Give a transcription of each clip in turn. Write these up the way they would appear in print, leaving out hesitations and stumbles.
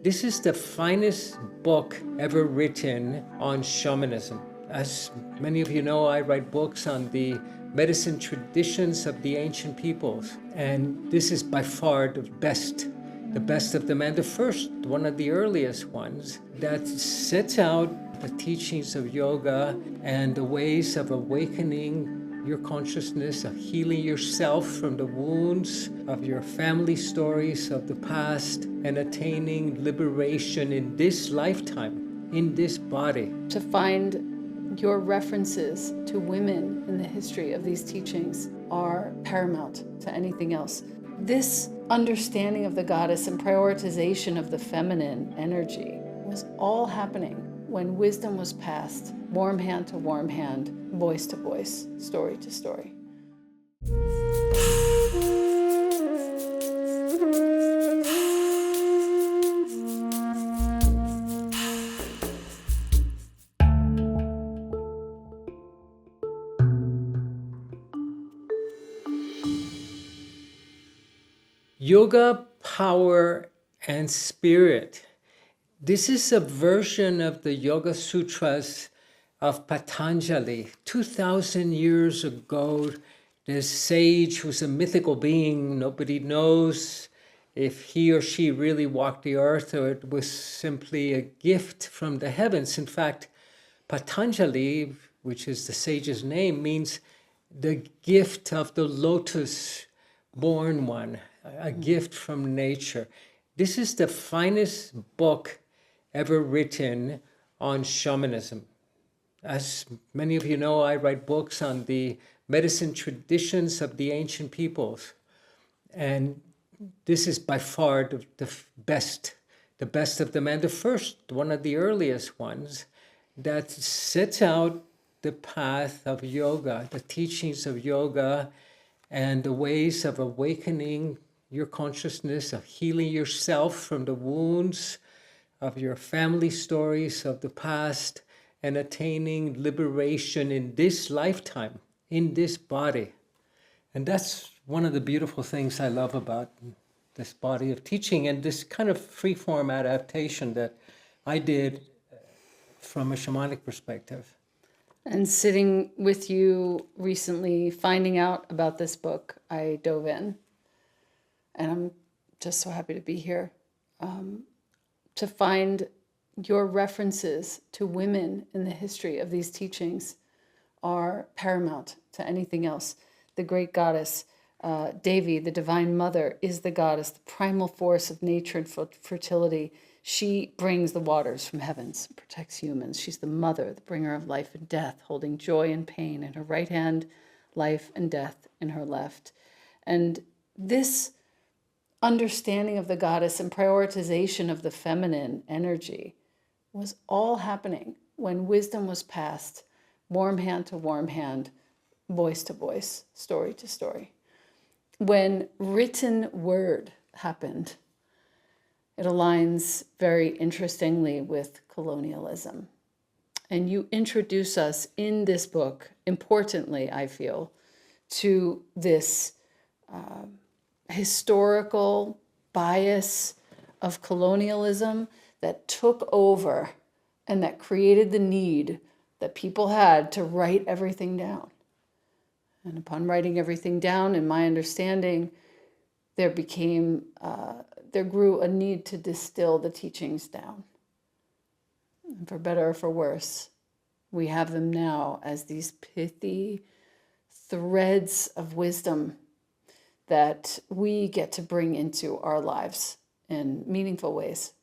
This is the finest book ever written on shamanism. As many of you know, I write books on the medicine traditions of the ancient peoples. And this is by far the best of them, and the first, one of the earliest ones, that sets out the teachings of yoga and the ways of awakening your consciousness, of healing yourself from the wounds of your family stories of the past, and attaining liberation in this lifetime, in this body. To find your references to women in the history of these teachings are paramount to anything else. This understanding of the goddess and prioritization of the feminine energy was all happening when wisdom was passed, warm hand to warm hand, voice to voice, story to story. Yoga, power, and spirit. This is a version of the Yoga Sutras of Patanjali. 2,000 years ago, this sage who's a mythical being, nobody knows if he or she really walked the earth or it was simply a gift from the heavens. In fact, Patanjali, which is the sage's name, means the gift of the lotus-born one, a gift from nature. This is the finest book ever written on shamanism. As many of you know, I write books on the medicine traditions of the ancient peoples. And this is by far the best of them, and the first, one of the earliest ones, that sets out the path of yoga, the teachings of yoga, and the ways of awakening your consciousness, of healing yourself from the wounds of your family stories of the past, and attaining liberation in this lifetime, in this body. And that's one of the beautiful things I love about this body of teaching and this kind of free-form adaptation that I did from a shamanic perspective. And sitting with you recently, finding out about this book, I dove in. And I'm just so happy to be here. To find your references to women in the history of these teachings are paramount to anything else. The great goddess, Devi, the divine mother, is the goddess, the primal force of nature and fertility. She brings the waters from heavens, protects humans. She's the mother, the bringer of life and death, holding joy and pain in her right hand, life and death in her left. And this understanding of the goddess and prioritization of the feminine energy was all happening when wisdom was passed, warm hand to warm hand, voice to voice, story to story. When written word happened, it aligns very interestingly with colonialism. And you introduce us in this book, importantly, I feel, to this historical bias of colonialism that took over and that created the need that people had to write everything down. And upon writing everything down, in my understanding, there grew a need to distill the teachings down. And for better or for worse, we have them now as these pithy threads of wisdom that we get to bring into our lives in meaningful ways.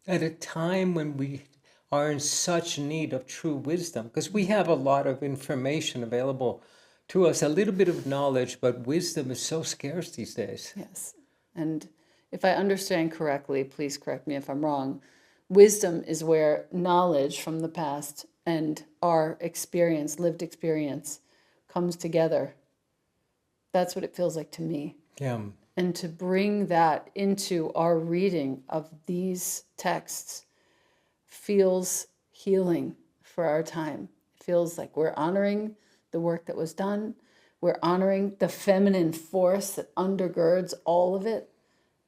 At a time when we are in such need of true wisdom, because we have a lot of information available to us, a little bit of knowledge, but wisdom is so scarce these days. Yes. And if I understand correctly, please correct me if I'm wrong, wisdom is where knowledge from the past and our experience, lived experience, comes together. That's what it feels like to me. Yeah. And to bring that into our reading of these texts feels healing for our time. It feels like we're honoring the work that was done. We're honoring the feminine force that undergirds all of it.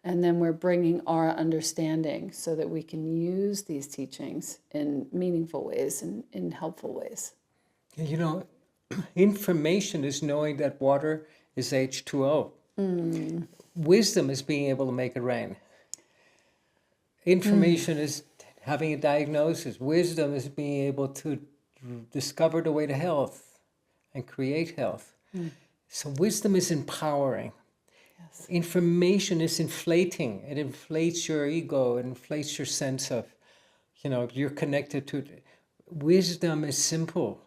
And then we're bringing our understanding so that we can use these teachings in meaningful ways and in helpful ways. You know, information is knowing that water is H2O. Wisdom is being able to make it rain. Information is having a diagnosis. Wisdom is being able to discover the way to health and create health. So wisdom is empowering. Yes. Information is inflating. It inflates your ego. It inflates your sense of, you're connected to it. Wisdom is simple.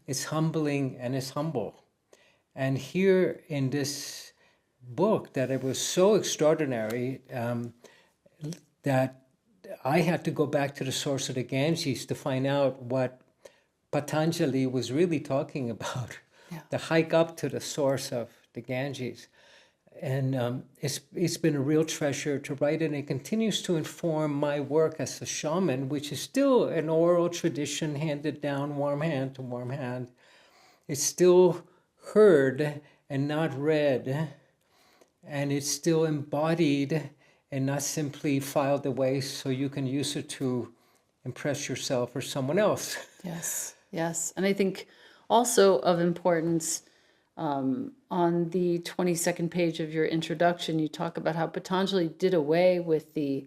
It's humbling and it's humble. And here in this book, that it was so extraordinary that I had to go back to the source of the Ganges to find out what Patanjali was really talking about. Yeah. The hike up to the source of the Ganges. And it's been a real treasure to write, and it continues to inform my work as a shaman, which is still an oral tradition handed down warm hand to warm hand. It's still heard and not read, and it's still embodied and not simply filed away so you can use it to impress yourself or someone else. Yes, yes. And I think also of importance, on the 22nd page of your introduction, you talk about how Patanjali did away with the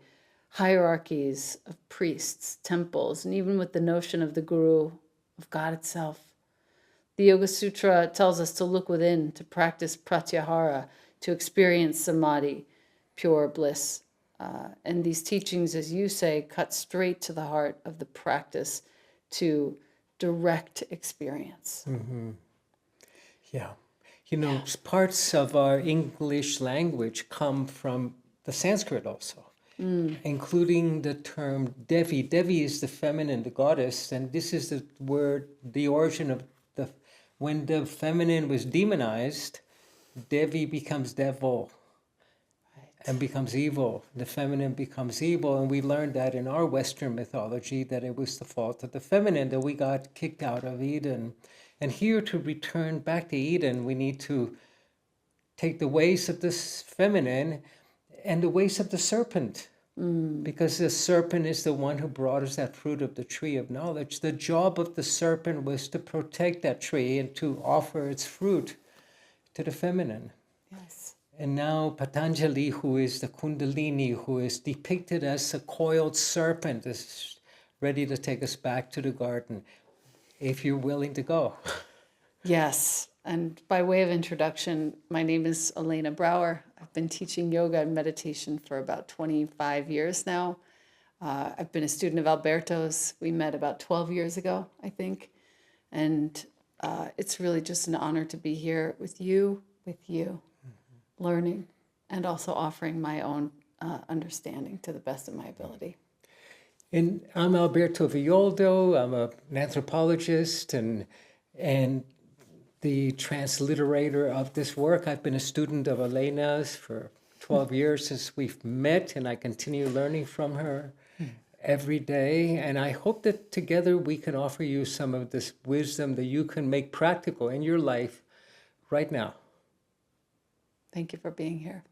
hierarchies of priests, temples, and even with the notion of the guru, of God itself. The Yoga Sutra tells us to look within, to practice pratyahara, to experience samadhi, pure bliss. And these teachings, as you say, cut straight to the heart of the practice to direct experience. Yeah. Parts of our English language come from the Sanskrit also, including the term Devi. Devi is the feminine, the goddess, and this is the word, the origin of when the feminine was demonized, Devi becomes devil. And becomes evil. The feminine becomes evil, and we learned that in our Western mythology, that it was the fault of the feminine, that we got kicked out of Eden. And here, to return back to Eden, we need to take the ways of this feminine and the ways of the serpent. Because the serpent is the one who brought us that fruit of the tree of knowledge. The job of the serpent was to protect that tree and to offer its fruit to the feminine. Yes. And now Patanjali, who is the Kundalini, who is depicted as a coiled serpent, is ready to take us back to the garden, if you're willing to go. Yes. And by way of introduction, my name is Elena Brower. I've been teaching yoga and meditation for about 25 years now. I've been a student of Alberto's. We met about 12 years ago, I think. And it's really just an honor to be here with you, learning, and also offering my own understanding to the best of my ability. And I'm Alberto Villoldo. I'm an anthropologist and the transliterator of this work. I've been a student of Elena's for 12 years since we've met, and I continue learning from her every day. And I hope that together we can offer you some of this wisdom that you can make practical in your life right now. Thank you for being here.